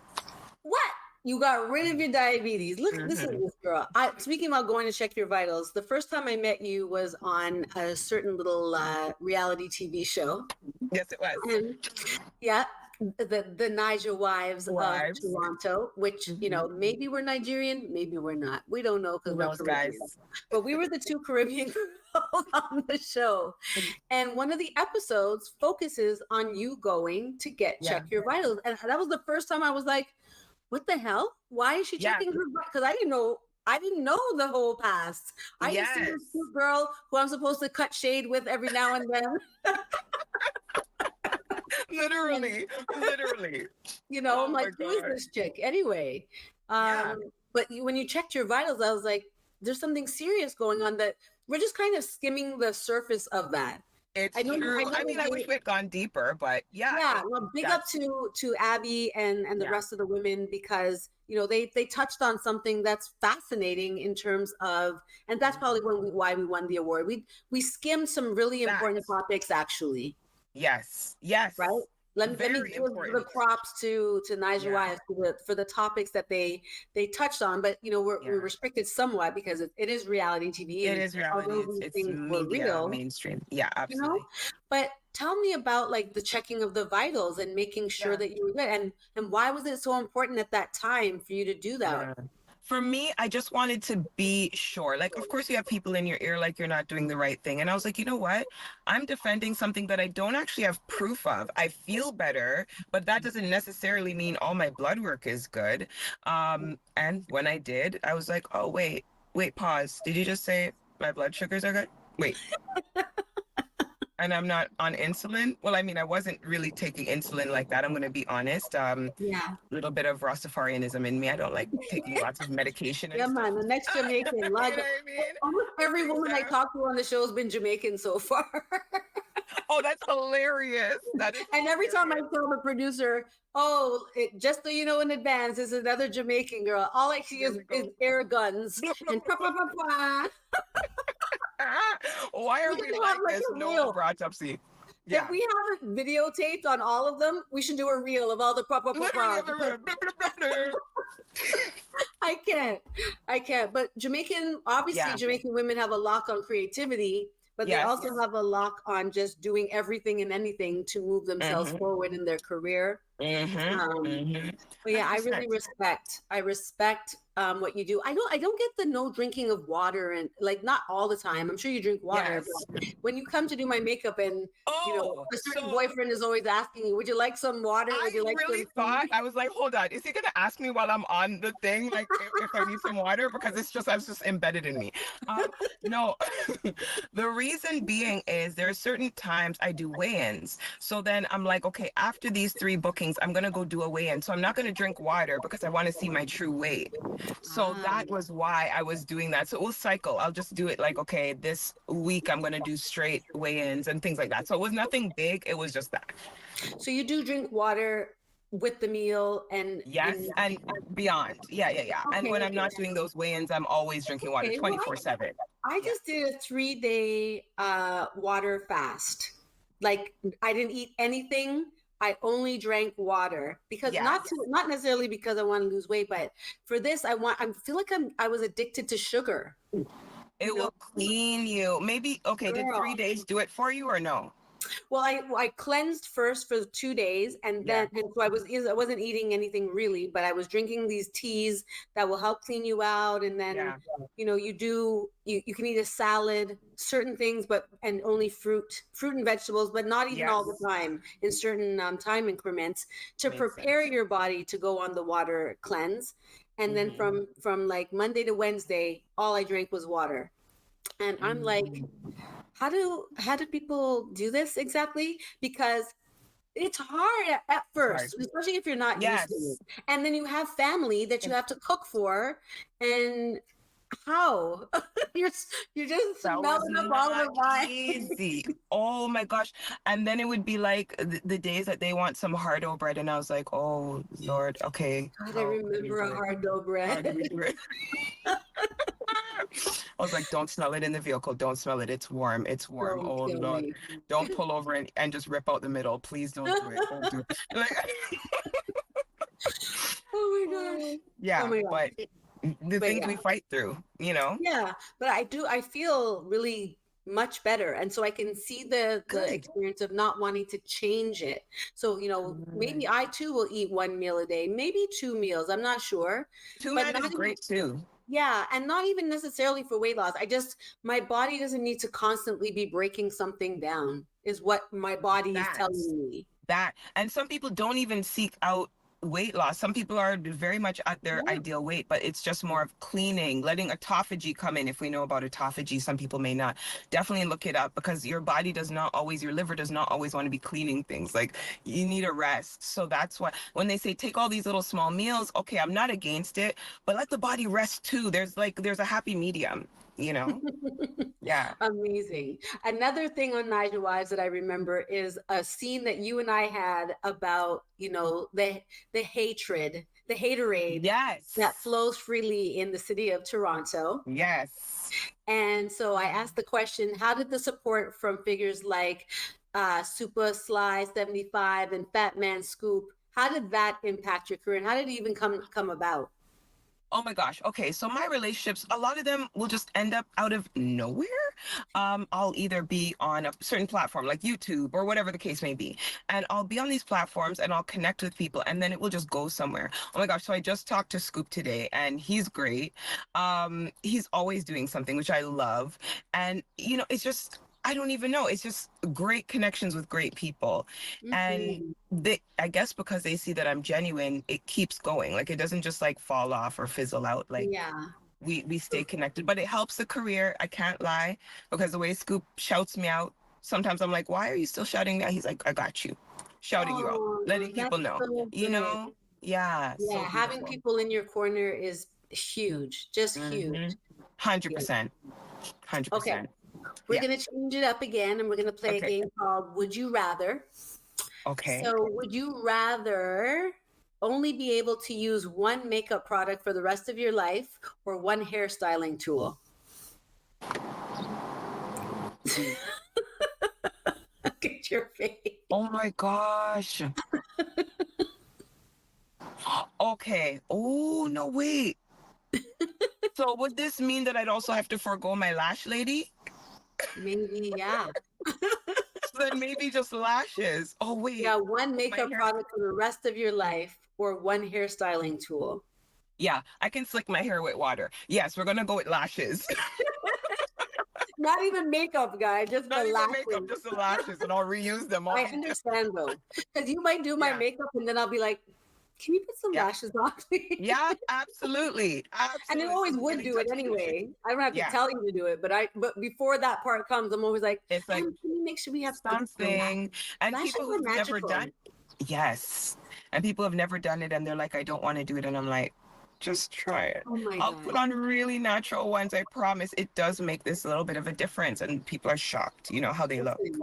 Speaker 3: What? You got rid of your diabetes. Look, listen to this girl. Speaking about going to check your vitals, the first time I met you was on a certain little reality TV show.
Speaker 4: Yes, it was.
Speaker 3: And, yeah. The Niger wives of Toronto, which maybe we're Nigerian, maybe we're not. We don't know because we're Caribbean. But we were the 2 Caribbean girls on the show, and one of the episodes focuses on you going to check your vitals, and that was the first time I was like, "What the hell? Why is she checking her?" Because I didn't know the whole past. I just see this cute girl who I'm supposed to cut shade with every now and then.
Speaker 4: literally.
Speaker 3: I'm like, who is this chick anyway? But when you checked your vitals, I was like, there's something serious going on that we're just kind of skimming the surface of that.
Speaker 4: It's true. I wish we had gone deeper, but yeah.
Speaker 3: Yeah, well, big up to Abby and the rest of the women because they touched on something that's fascinating in terms of, and that's probably why we won the award. We skimmed some really important topics actually.
Speaker 4: Yes. Right.
Speaker 3: Let me give the props to Niger Wives for the topics that they touched on, but we're restricted somewhat because it is reality TV.
Speaker 4: It is reality. It's media, mainstream. Yeah, absolutely.
Speaker 3: But tell me about like the checking of the vitals and making sure that you were good, and why was it so important at that time for you to do that?
Speaker 4: Yeah. For me, I just wanted to be sure. Like, of course, you have people in your ear like you're not doing the right thing. And I was like, you know what? I'm defending something that I don't actually have proof of. I feel better, but that doesn't necessarily mean all my blood work is good. And when I did, I was like, oh, wait, pause. Did you just say my blood sugars are good? Wait. And I'm not on insulin. Well, I mean, I wasn't really taking insulin like that. I'm going to be honest. A little bit of Rastafarianism in me. I don't like taking lots of medication.
Speaker 3: Yeah, man. The next Jamaican.
Speaker 4: You know what I mean?
Speaker 3: Almost every woman I talked to on the show has been Jamaican so far.
Speaker 4: Oh, that's hilarious.
Speaker 3: And every time I tell the producer, just so you know in advance, this is another Jamaican girl. All I see is air guns and
Speaker 4: Why are we like this? No autopsy. Yeah.
Speaker 3: If we have it videotaped on all of them, we should do a reel of all the I can't. But Jamaican women have a lock on creativity, but they also have a lock on just doing everything and anything to move themselves forward in their career. But yeah, I really respect what you do. I don't get the no drinking of water, and like not all the time. I'm sure you drink water,
Speaker 4: Yes.
Speaker 3: but when you come to do my makeup and a certain boyfriend is always asking you, would you like some water? Would you like
Speaker 4: really
Speaker 3: some
Speaker 4: thought, I was like, hold on, is he gonna ask me while I'm on the thing, like if I need some water? Because it's just embedded in me. No, the reason being is there are certain times I do weigh-ins. So then I'm like, okay, after these 3 bookings, I'm gonna go do a weigh-in. So I'm not gonna drink water because I want to see my true weight. So that was why I was doing that. So it will cycle. I'll just do it like, okay, this week I'm gonna do straight weigh-ins and things like that. So it was nothing big. It was just that.
Speaker 3: So you do drink water with the meal and
Speaker 4: Yes, and beyond. Yeah. And when I'm not doing those weigh-ins, I'm always drinking water 24/7.
Speaker 3: I just did a 3-day water fast. Like I didn't eat anything. I only drank water because not necessarily because I want to lose weight, but for this I feel like I was addicted to sugar.
Speaker 4: It will clean you. Maybe okay, did 3 days do it for you or no?
Speaker 3: Well, I cleansed first for 2 days, and then and so I wasn't eating anything really, but I was drinking these teas that will help clean you out, and then you can eat a salad, certain things, but and only fruit and vegetables, but not even all the time, in certain time increments to prepare your body to go on the water cleanse, and then from like Monday to Wednesday, all I drank was water, and I'm like, how do people do this exactly? Because it's hard at first, especially if you're not used to it. And then you have family that you have to cook for, and how you're just smelling up all the time.
Speaker 4: Easy. Oh my gosh. And then it would be like the days that they want some hard dough bread, and I was like, oh Lord, okay.
Speaker 3: God, I remember a hard dough bread.
Speaker 4: How do we do it? I was like, don't smell it in the vehicle. Don't smell it. It's warm. It's warm.
Speaker 3: Don't
Speaker 4: Oh Lord.
Speaker 3: me.
Speaker 4: Don't pull over and just rip out the middle. Please don't do it. Don't do it. Like,
Speaker 3: oh my gosh.
Speaker 4: Yeah,
Speaker 3: oh my gosh.
Speaker 4: but the things we fight through,
Speaker 3: Yeah, but I feel really much better, and so I can see the experience of not wanting to change it. So maybe I too will eat 1 meal a day, maybe 2 meals, I'm not sure.
Speaker 4: 2 meals is great too.
Speaker 3: Yeah, and not even necessarily for weight loss. My body doesn't need to constantly be breaking something down, is what my body is telling me.
Speaker 4: And some people don't even seek out weight loss. Some people are very much at their ideal weight, but it's just more of cleaning, letting autophagy come in. If we know about autophagy, some people may not. Definitely look it up, because your body does not always, your liver does not always want to be cleaning things. Like, you need a rest. So that's why when they say take all these little small meals, okay, I'm not against it, but let the body rest too. There's a happy medium. Yeah.
Speaker 3: Amazing. Another thing on Naija Wives that I remember is a scene that you and I had about, the hatred, the haterade that flows freely in the city of Toronto.
Speaker 4: Yes.
Speaker 3: And so I asked the question, how did the support from figures like Super Sly 75 and Fat Man Scoop, how did that impact your career? And how did it even come about?
Speaker 4: Oh my gosh. Okay. So my relationships, a lot of them will just end up out of nowhere. I'll either be on a certain platform like YouTube or whatever the case may be. And I'll be on these platforms and I'll connect with people, and then it will just go somewhere. Oh my gosh. So I just talked to Scoop today, and he's great. He's always doing something, which I love. And, it's just, I don't even know. It's just great connections with great people. And I guess because they see that I'm genuine, it keeps going. Like, it doesn't just like fall off or fizzle out. Like, we stay connected, but it helps the career. I can't lie, because the way Scoop shouts me out, sometimes I'm like, why are you still shouting me out? He's like, I got you. Shouting you out, letting people know,
Speaker 3: so
Speaker 4: Yeah.
Speaker 3: So having people in your corner is huge, just huge.
Speaker 4: 100%. 100%.
Speaker 3: Okay. We're going to change it up again, and we're going to play a game called Would You Rather.
Speaker 4: Okay.
Speaker 3: So would you rather only be able to use one makeup product for the rest of your life, or one hairstyling tool? Look at your face.
Speaker 4: Oh my gosh. Okay. Oh, no, wait. So would this mean that I'd also have to forego my lash lady?
Speaker 3: Maybe, yeah.
Speaker 4: So then maybe just lashes. Oh, wait.
Speaker 3: Yeah, one makeup product for the rest of your life, or one hairstyling tool.
Speaker 4: Yeah, I can slick my hair with water. Yes, we're gonna go with lashes.
Speaker 3: Not even makeup, guy, just
Speaker 4: Not
Speaker 3: the
Speaker 4: even makeup,
Speaker 3: lashes.
Speaker 4: just the lashes, and I'll reuse them. I'll
Speaker 3: I
Speaker 4: be
Speaker 3: understand though, because you might do my
Speaker 4: yeah,
Speaker 3: makeup and then I'll be like, "Can you put some
Speaker 4: yeah,
Speaker 3: lashes on, please?"
Speaker 4: yeah, absolutely,
Speaker 3: And it
Speaker 4: absolutely.
Speaker 3: always
Speaker 4: Some
Speaker 3: would
Speaker 4: really
Speaker 3: do it
Speaker 4: touchy shades.
Speaker 3: anyway. I don't have to
Speaker 4: Yeah,
Speaker 3: tell you to do it, but before that part comes, I'm always like,
Speaker 4: it's like
Speaker 3: can you make sure we have the
Speaker 4: something, and
Speaker 3: lashes
Speaker 4: people
Speaker 3: are
Speaker 4: who've never
Speaker 3: magical.
Speaker 4: done, yes, and people have never done it, and they're like, I don't want to do it, and I'm like, just try it.
Speaker 3: Oh my
Speaker 4: I'll
Speaker 3: God.
Speaker 4: put on really natural ones. I promise it does make this little bit of a difference, and people are shocked. You know how they look.
Speaker 3: Listen,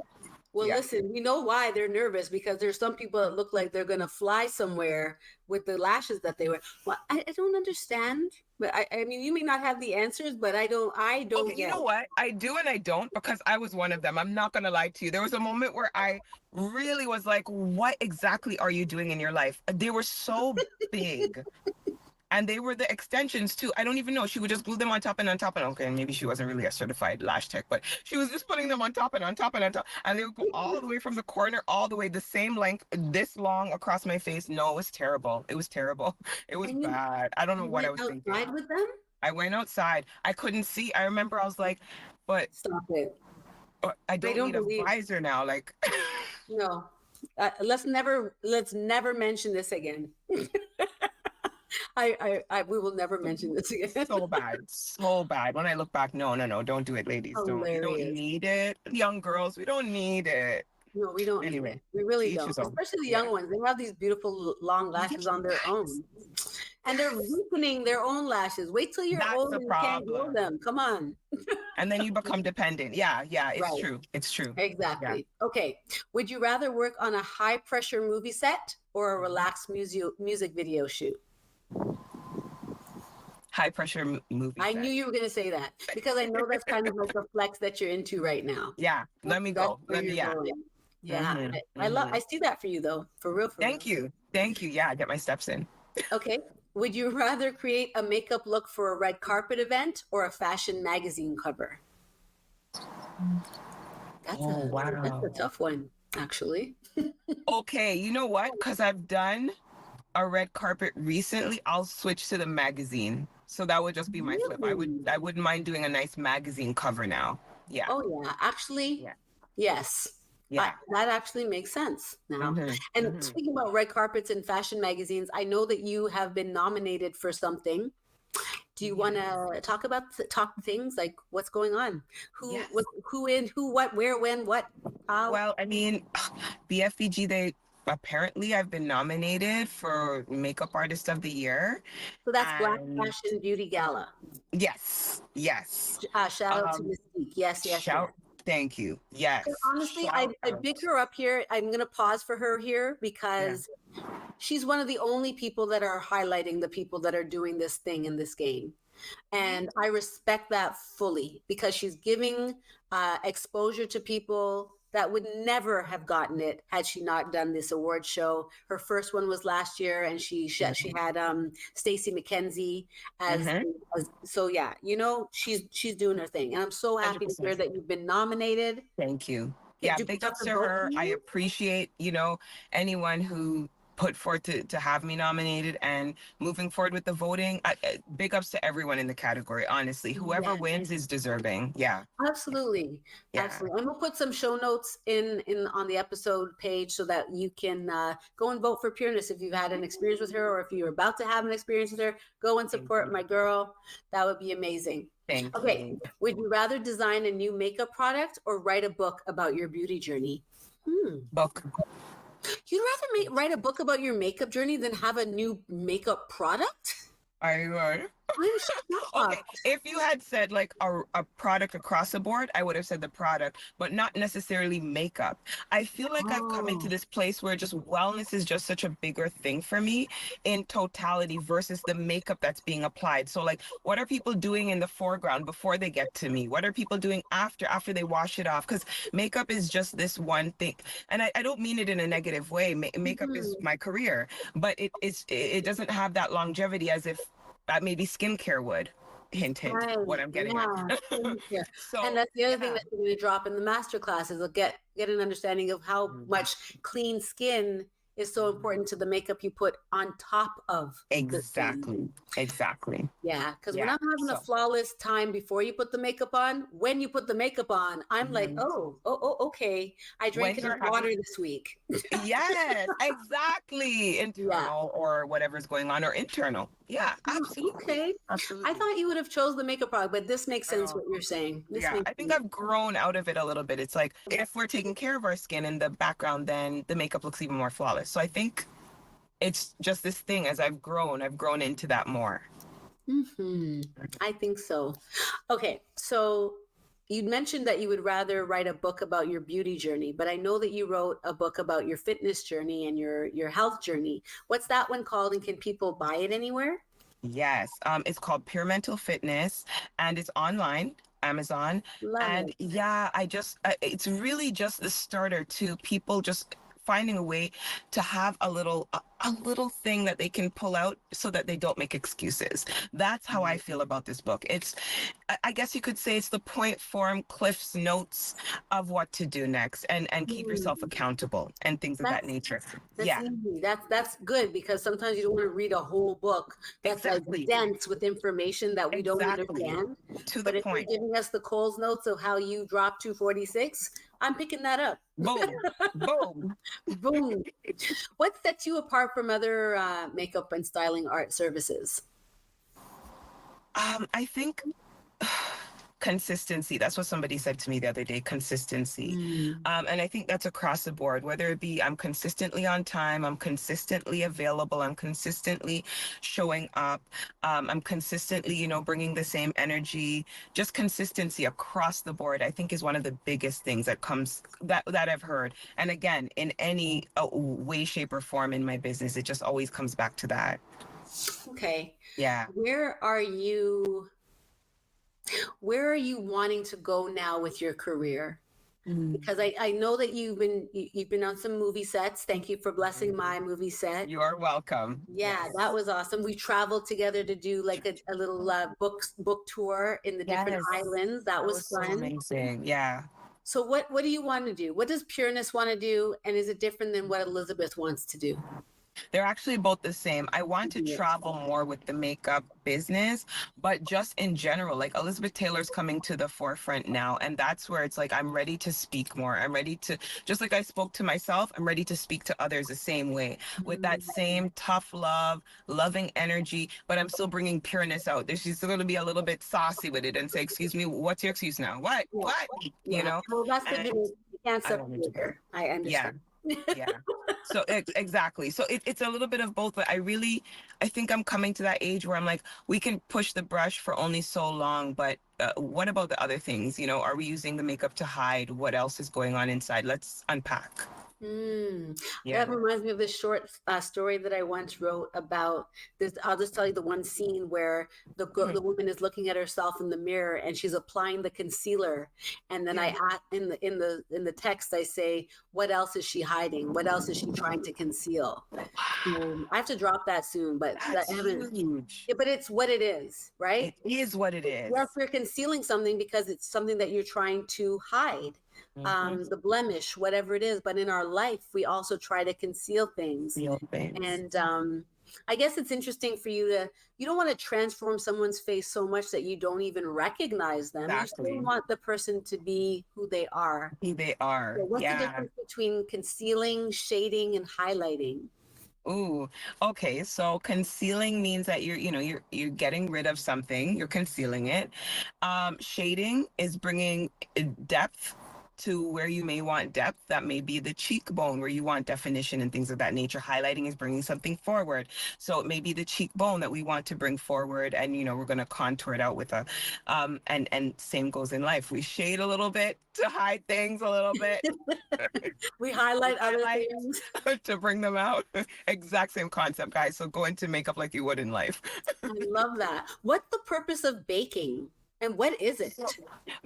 Speaker 3: well,
Speaker 4: Yeah.
Speaker 3: listen, we know why they're nervous because there's some people that look like they're gonna fly somewhere with the lashes that they wear. Well, I don't understand, but I mean, you may not have the answers, but I don't
Speaker 4: Okay, you
Speaker 3: get
Speaker 4: know
Speaker 3: it.
Speaker 4: what? I do and I don't because I was one of them. I'm not gonna lie to you. There was a moment where I really was like, what exactly are you doing in your life? They were so big. And they were the extensions too. I don't even know. She would just glue them on top and on top and okay, maybe she wasn't really a certified lash tech, but she was just putting them on top and on top and on top. And they would go all the way from the corner, all the way the same length, this long across my face. No, it was terrible. It was terrible. It was
Speaker 3: And
Speaker 4: bad. I don't know
Speaker 3: you
Speaker 4: what I
Speaker 3: went
Speaker 4: was thinking.
Speaker 3: outside with them?
Speaker 4: I went outside. I couldn't see. I remember I was like, but
Speaker 3: Stop it.
Speaker 4: I
Speaker 3: They
Speaker 4: don't
Speaker 3: don't
Speaker 4: need a
Speaker 3: believe.
Speaker 4: visor now. Like,
Speaker 3: No. Let's never mention this again. We will never mention this again.
Speaker 4: so bad, so bad. When I look back, no, no, no, don't do it, ladies. Don't. You don't
Speaker 3: Hilarious.
Speaker 4: need it. Young girls, we don't need it.
Speaker 3: No, we don't need
Speaker 4: Anyway,
Speaker 3: it. We really
Speaker 4: each
Speaker 3: don't.
Speaker 4: his own.
Speaker 3: Especially the
Speaker 4: Yeah.
Speaker 3: young ones. They have these beautiful long lashes on their own. And they're weakening their own lashes. Wait till you're
Speaker 4: That's
Speaker 3: old
Speaker 4: the
Speaker 3: and you can't grow
Speaker 4: problem.
Speaker 3: them. Come on.
Speaker 4: And then you become dependent. Yeah, yeah, it's
Speaker 3: Right.
Speaker 4: true. It's true. Yeah.
Speaker 3: Exactly. Okay. Would you rather work on a high pressure movie set or a relaxed music video shoot?
Speaker 4: High pressure movie
Speaker 3: I
Speaker 4: set.
Speaker 3: knew you were going to say that because I know that's kind of like the flex that you're into right now.
Speaker 4: Yeah. Let me
Speaker 3: That's
Speaker 4: go.
Speaker 3: where
Speaker 4: Let me,
Speaker 3: you're
Speaker 4: yeah.
Speaker 3: going. Yeah. I see that for you though. For real.
Speaker 4: Thank you. Thank you. Yeah, get my steps in.
Speaker 3: Okay. Would you rather create a makeup look for a red carpet event or a fashion magazine cover? That's
Speaker 4: Wow.
Speaker 3: a tough one, actually.
Speaker 4: Okay, you know what? Because I've done a red carpet recently, I'll switch to the magazine. So that would just be my flip.
Speaker 3: Really?
Speaker 4: I wouldn't mind doing a nice magazine cover now. Yeah.
Speaker 3: Oh yeah, actually,
Speaker 4: Yeah.
Speaker 3: yes.
Speaker 4: Yeah.
Speaker 3: That actually makes sense now.
Speaker 4: Mm-hmm.
Speaker 3: And
Speaker 4: Mm-hmm.
Speaker 3: speaking about red carpets and fashion magazines, I know that you have been nominated for something. Do you want to talk about things like what's going on?
Speaker 4: Yes.
Speaker 3: Who in, who, what, where, when, what, how?
Speaker 4: Well, I mean, BFBG, they apparently I've been nominated for Makeup Artist of the Year.
Speaker 3: So that's Black
Speaker 4: And
Speaker 3: Fashion Beauty Gala.
Speaker 4: yes, yes.
Speaker 3: Shout out to Mystique. Yes, yes, yes.
Speaker 4: Shout, thank you. Yes.
Speaker 3: And honestly, I
Speaker 4: Shout out.
Speaker 3: big her up here. I'm going to pause for her here because she's one of the only people that are highlighting the people that are doing this thing in this game. And I respect that fully because she's giving exposure to people that would never have gotten it had she not done this award show. Her first one was last year, and she had Stacey McKenzie as so yeah, you know, she's doing her thing, and I'm so happy to hear
Speaker 4: 100%.
Speaker 3: that you've been nominated.
Speaker 4: Thank you. Yeah,
Speaker 3: Do
Speaker 4: big
Speaker 3: people
Speaker 4: ups
Speaker 3: have
Speaker 4: to
Speaker 3: to vote
Speaker 4: her.
Speaker 3: for
Speaker 4: I
Speaker 3: you?
Speaker 4: appreciate, anyone who put forth to have me nominated and moving forward with the voting. Big ups to everyone in the category, honestly. Whoever
Speaker 3: Yes.
Speaker 4: wins is deserving. Yeah.
Speaker 3: Absolutely.
Speaker 4: Yeah.
Speaker 3: Absolutely. And we'll put some show notes in on the episode page so that you can go and vote for Pureness if you've had an experience with her or if you're about to have an experience with her. Go and support my girl. That would be amazing.
Speaker 4: Thank
Speaker 3: Okay.
Speaker 4: you.
Speaker 3: Would you rather design a new makeup product or write a book about your beauty journey?
Speaker 4: Book.
Speaker 3: You'd rather write a book about your makeup journey than have a new makeup product?
Speaker 4: I would.
Speaker 3: I'm shocked.
Speaker 4: Okay, if you had said like a product across the board, I would have said the product, but not necessarily makeup. I feel like I've come into this place where just wellness is just such a bigger thing for me in totality versus the makeup that's being applied. So like, what are people doing in the foreground before they get to me? What are people doing after they wash it off? Because makeup is just this one thing. And I don't mean it in a negative way. Makeup is my career, but it doesn't have that longevity as if maybe skincare would. Hint, hint, what I'm getting at.
Speaker 3: Yeah.
Speaker 4: So,
Speaker 3: And that's the other thing that you're going to drop in the master classes. Will get an understanding of how much clean skin is so important to the makeup you put on top of the scene.
Speaker 4: Exactly.
Speaker 3: Yeah, because when I'm having a flawless time before you put the makeup on, when you put the makeup on, I'm like, oh, okay. I drank enough water this week.
Speaker 4: Yes, exactly. Internal or whatever's going on, or internal. Yeah, absolutely.
Speaker 3: Okay.
Speaker 4: Absolutely.
Speaker 3: I thought you would have chose the makeup product, but this makes sense what you're saying.
Speaker 4: I think I've grown out of it a little bit. It's like, if we're taking care of our skin in the background, then the makeup looks even more flawless. So I think it's just this thing. As I've grown into that more.
Speaker 3: I think so. Okay, so you mentioned that you would rather write a book about your beauty journey, but I know that you wrote a book about your fitness journey and your health journey. What's that one called, and can people buy it anywhere?
Speaker 4: Yes, it's called Pure Mental Fitness, and it's online. Amazon.
Speaker 3: Love it.
Speaker 4: Yeah, it's really just the starter to people just finding a way to have a little thing that they can pull out so that they don't make excuses. That's how I feel about this book. I guess you could say it's the point form Cliff's notes of what to do next, and keep yourself accountable and things of that nature.
Speaker 3: Easy. That's good, because sometimes you don't want to read a whole book that's like dense with information that we don't understand.
Speaker 4: But
Speaker 3: if you're giving us the Coles notes of how you dropped 246, I'm picking that up.
Speaker 4: Boom, boom,
Speaker 3: boom. What sets you apart from other makeup and styling art services?
Speaker 4: I think consistency. That's what somebody said to me the other day, consistency. And I think that's across the board, whether it be I'm consistently on time, I'm consistently available, I'm consistently showing up, I'm consistently, bringing the same energy. Just consistency across the board, I think, is one of the biggest things that I've heard. And again, in any way, shape, or form in my business, it just always comes back to that.
Speaker 3: Okay.
Speaker 4: Yeah.
Speaker 3: Where are you wanting to go now with your career? Because I know that you've been on some movie sets. Thank you for blessing my movie set.
Speaker 4: You're welcome.
Speaker 3: Yeah, that was awesome. We traveled together to do like a little book tour in the different islands. That was fun.
Speaker 4: So amazing. Yeah.
Speaker 3: So what do you want to do? What does Pureness want to do? And is it different than what Elizabeth wants to do?
Speaker 4: They're actually both the same. I want to travel more with the makeup business, but just in general, like Elizabeth Taylor's coming to the forefront now. And that's where it's like, I'm ready to speak more. I'm ready to, just like I spoke to myself, I'm ready to speak to others the same way, with that same tough love, loving energy, but I'm still bringing pureness out. She's still going to be a little bit saucy with it and say, excuse me, what's your excuse now? What?
Speaker 3: Well, that's the difference. You can't separate her. I understand.
Speaker 4: Yeah. So exactly. So it's a little bit of both, but I think I'm coming to that age where I'm like, we can push the brush for only so long, but what about the other things? Are we using the makeup to hide what else is going on inside? Let's unpack.
Speaker 3: That reminds me of this short story that I once wrote about this. I'll just tell you the one scene where the woman is looking at herself in the mirror and she's applying the concealer, and then I add in the text I say, what else is she hiding? What else is she trying to conceal? I have to drop that soon, but
Speaker 4: I haven't. Huge.
Speaker 3: But it's what it is, right?
Speaker 4: It is what it is.
Speaker 3: Yes, you're concealing something because it's something that you're trying to hide. The blemish, whatever it is. But in our life, we also try to conceal things. And I guess it's interesting for you don't want to transform someone's face so much that you don't even recognize them.
Speaker 4: Exactly.
Speaker 3: You still want the person to be who they are.
Speaker 4: Who they are.
Speaker 3: So what's the difference between concealing, shading, and highlighting?
Speaker 4: Ooh, okay. So concealing means that you're getting rid of something, you're concealing it. Shading is bringing depth to where you may want depth. That may be the cheekbone where you want definition and things of that nature. Highlighting is bringing something forward. So it may be the cheekbone that we want to bring forward, and we're going to contour it out with and same goes in life. We shade a little bit to hide things a little bit.
Speaker 3: We highlight other things
Speaker 4: to bring them out. Exact same concept, guys. So go into makeup like you would in life.
Speaker 3: I love that. What's the purpose of baking? And what is it?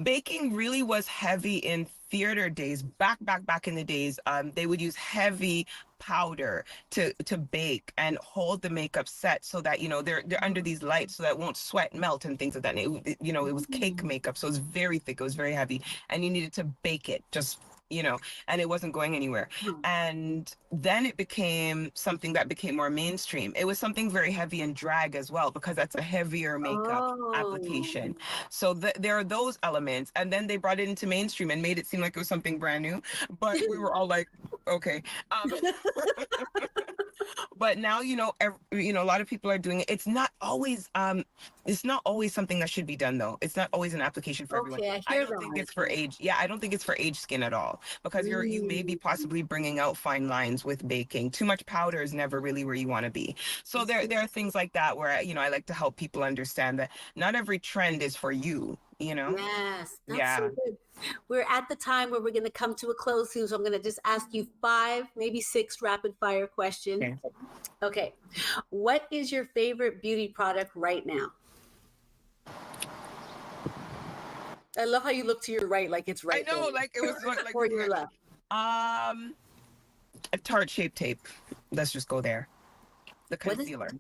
Speaker 4: Baking really was heavy in theater days. Back in the days, they would use heavy powder to bake and hold the makeup set so that they're under these lights so that it won't sweat, melt, and things like that. It was cake makeup, so it was very thick, it was very heavy, and you needed to bake it just and it wasn't going anywhere. And then it became something that became more mainstream. It was something very heavy in drag as well, because that's a heavier makeup application. So there are those elements. And then they brought it into mainstream and made it seem like it was something brand new. But we were all like, okay. But now, a lot of people are doing it. It's not always something that should be done, though. It's not always an application for everyone. I don't think it's for age. Yeah, I don't think it's for age skin at all, because you may be possibly bringing out fine lines with baking. Too much powder is never really where you want to be. So there are things like that where, I like to help people understand that not every trend is for you.
Speaker 3: Yes, that's so good. We're at the time where we're going to come to a close soon, so I'm going to just ask you 5, maybe 6 rapid fire questions. Okay. What is your favorite beauty product right now? I love how you look to your right, like it's right.
Speaker 4: I know,
Speaker 3: there.
Speaker 4: like it was like
Speaker 3: or your left.
Speaker 4: A tart shape tape. Let's just go there. The concealer.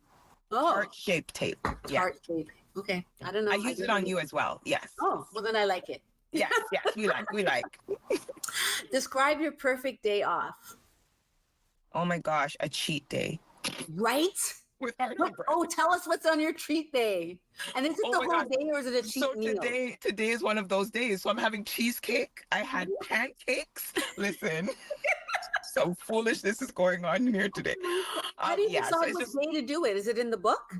Speaker 4: Tart shape tape.
Speaker 3: Tart shape. Okay. I don't know.
Speaker 4: I use it on you as well. Yes.
Speaker 3: Oh, well then I like it.
Speaker 4: Yes, we like.
Speaker 3: Describe your perfect day off.
Speaker 4: Oh my gosh, a cheat day.
Speaker 3: Right?
Speaker 4: With hard labor.
Speaker 3: Oh, tell us what's on your treat day. And is it the whole day, or is it a cheat meal?
Speaker 4: So today is one of those days. So I'm having cheesecake. I had pancakes. Listen. So foolishness is going on here today.
Speaker 3: How do you decide what day to do it? Is it in the book?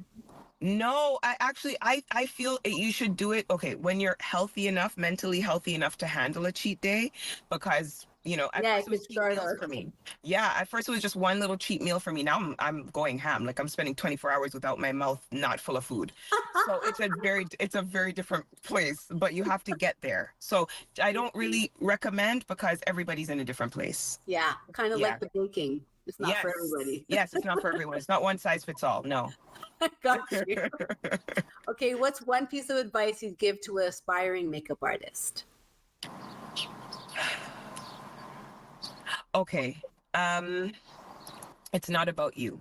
Speaker 4: No, I feel you should do it. Okay, when you're healthy enough, mentally healthy enough to handle a cheat day, because at first it was cheat meals for me. Yeah, at first it was just one little cheat meal for me. Now I'm going ham. Like I'm spending 24 hours without my mouth not full of food. So it's a very different place, but you have to get there. So I don't really recommend, because everybody's in a different place.
Speaker 3: Yeah, kind of like the baking. It's not for everybody.
Speaker 4: Yes, it's not for everyone. It's not one size fits all. No.
Speaker 3: Got you. Okay, what's one piece of advice you'd give to an aspiring makeup artist?
Speaker 4: Okay. It's not about you.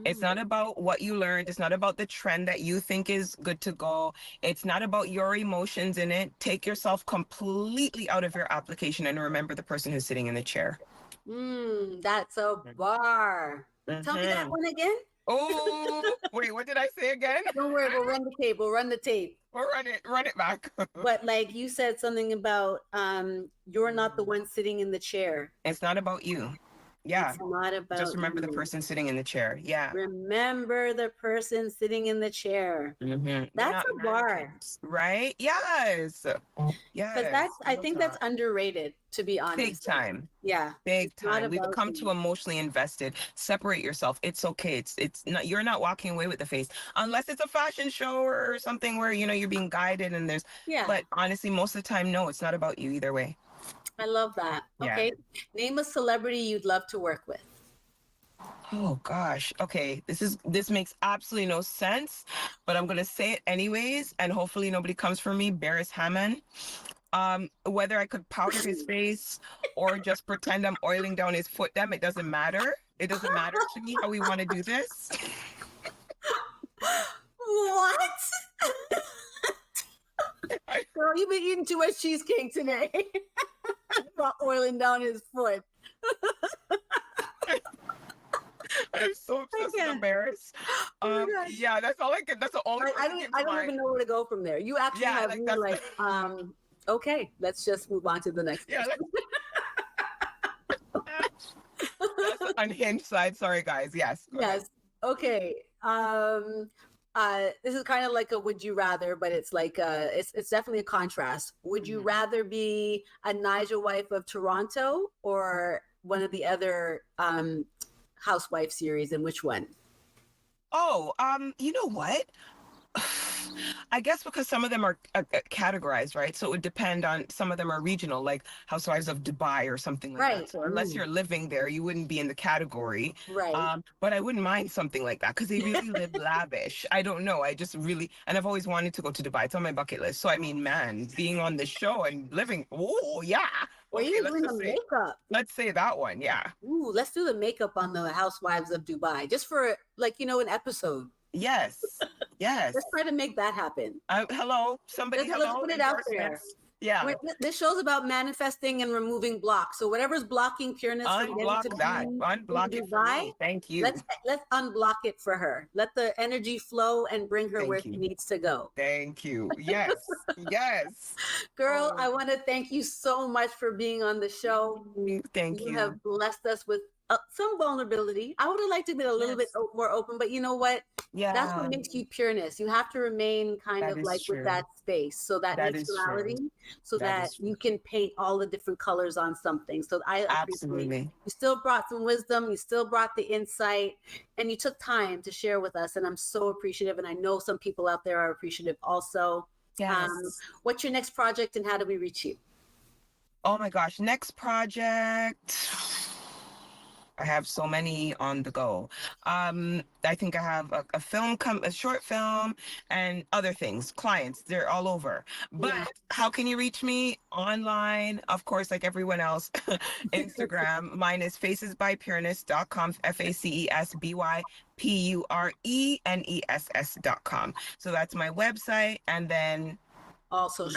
Speaker 4: It's not about what you learned. It's not about the trend that you think is good to go. It's not about your emotions in it. Take yourself completely out of your application and remember the person who's sitting in the chair.
Speaker 3: That's a bar. Tell me that one again.
Speaker 4: Oh, wait, what did I say again?
Speaker 3: Don't worry, we'll run the tape. We'll run
Speaker 4: it back.
Speaker 3: But like you said something about you're not the one sitting in the chair.
Speaker 4: It's not about you. Yeah.
Speaker 3: It's not about
Speaker 4: Just remember the person sitting in the chair. Yeah.
Speaker 3: Remember the person sitting in the chair. That's a bar.
Speaker 4: Right? Yes. Yes.
Speaker 3: Because I think that's underrated, to be honest.
Speaker 4: Big time.
Speaker 3: Yeah.
Speaker 4: Big time. We become too emotionally invested. Separate yourself. It's okay. It's not, you're not walking away with the face, unless it's a fashion show or something where, you're being guided and but honestly, most of the time, no, it's not about you either way.
Speaker 3: I love that.
Speaker 4: Yeah.
Speaker 3: Okay. Name a celebrity you'd love to work with.
Speaker 4: Oh gosh. Okay. This makes absolutely no sense, but I'm gonna say it anyways, and hopefully nobody comes for me. BERES HAMMOND. Whether I could powder his face or just pretend I'm oiling down his foot, it doesn't matter. It doesn't matter to me how we want to do this.
Speaker 3: What? Girl, you've been eating too much cheesecake today. About oiling down his foot.
Speaker 4: I'm so obsessed with BERES. Yeah, that's all I can. That's the only.
Speaker 3: I don't even know where to go from there. You actually have me okay, let's just move on to the next.
Speaker 4: Yeah. That's the unhinged side. Sorry, guys. Yes.
Speaker 3: Yes. Okay. This is kind of like a would you rather, but it's like it's definitely a contrast. Would you rather be a Nigel wife of Toronto or one of the other housewife series, and which one?
Speaker 4: Oh, you know what? I guess because some of them are categorized, right? So it would depend on, some of them are regional, like Housewives of Dubai or something like that. So unless you're living there, you wouldn't be in the category.
Speaker 3: Right.
Speaker 4: But I wouldn't mind something like that because they really live lavish. I don't know. I just really, and I've always wanted to go to Dubai. It's on my bucket list. So I mean, man, being on the show and living, oh yeah.
Speaker 3: Well, you're doing the makeup.
Speaker 4: Let's say that one, yeah.
Speaker 3: Ooh, let's do the makeup on the Housewives of Dubai, just for an episode.
Speaker 4: Yes, yes.
Speaker 3: Let's try to make that happen.
Speaker 4: Hello, somebody.
Speaker 3: Let's put it out there.
Speaker 4: Yeah.
Speaker 3: This show's about manifesting and removing blocks. So whatever's blocking Pureness from getting to
Speaker 4: Unblock that.
Speaker 3: be
Speaker 4: Unblock
Speaker 3: in
Speaker 4: it for
Speaker 3: Dubai,
Speaker 4: me. Thank you.
Speaker 3: let's unblock it for her. Let the energy flow and bring her where she needs to go.
Speaker 4: Thank you. Yes. Yes.
Speaker 3: Girl, I want to thank you so much for being on the show.
Speaker 4: Thank you.
Speaker 3: You have blessed us with some vulnerability. I would have liked to be a little bit more open, but you know what?
Speaker 4: Yeah.
Speaker 3: That's what makes you Pureness. You have to remain kind of like
Speaker 4: true.
Speaker 3: with that space. So that neutrality, so that you can paint all the different colors on something. So I appreciate you still brought some wisdom. You still brought the insight, and you took time to share with us. And I'm so appreciative. And I know some people out there are appreciative also.
Speaker 4: Yes.
Speaker 3: What's your next project and how do we reach you?
Speaker 4: Oh my gosh. Next project. I have so many on the go. I think I have a short film and other things, clients, they're all over. But how can you reach me? Online, of course, like everyone else. Instagram, mine is facesbypureness.com, FACESBYPURENESS.com. So that's my website. And then also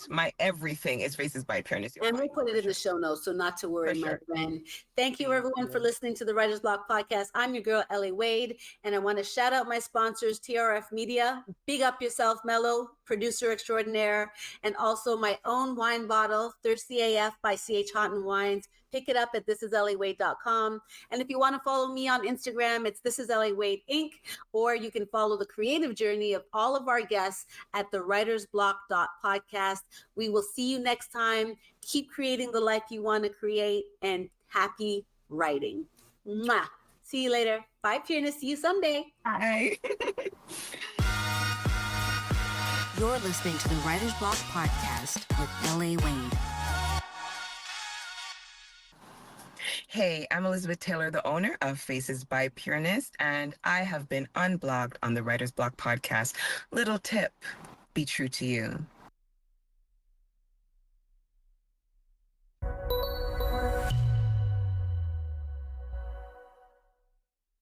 Speaker 4: my everything is Faces by Pureness.
Speaker 3: And we'll put it in the show notes, so not to worry, my friend. Thank you, everyone, for listening to the Writer's Block podcast. I'm your girl, L.A. Wade, and I want to shout out my sponsors, TRF Media, Big Up Yourself, Mello, producer extraordinaire, and also my own wine bottle, Thirsty AF by CH Houghton Wines. Pick it up at thisislawade.com. And if you want to follow me on Instagram, it's This Is LA Wade Inc. Or you can follow the creative journey of all of our guests at the writersblock.podcast. We will see you next time. Keep creating the life you want to create, and happy writing. Mwah. See you later. Bye, Pureness. See you someday.
Speaker 4: Bye.
Speaker 2: You're listening to the Writer's Block podcast with L.A. Wade.
Speaker 4: Hey, I'm Elizabeth Taylor, the owner of Faces by Pureness, and I have been unblocked on the Writer's Block podcast. Little tip, be true to you.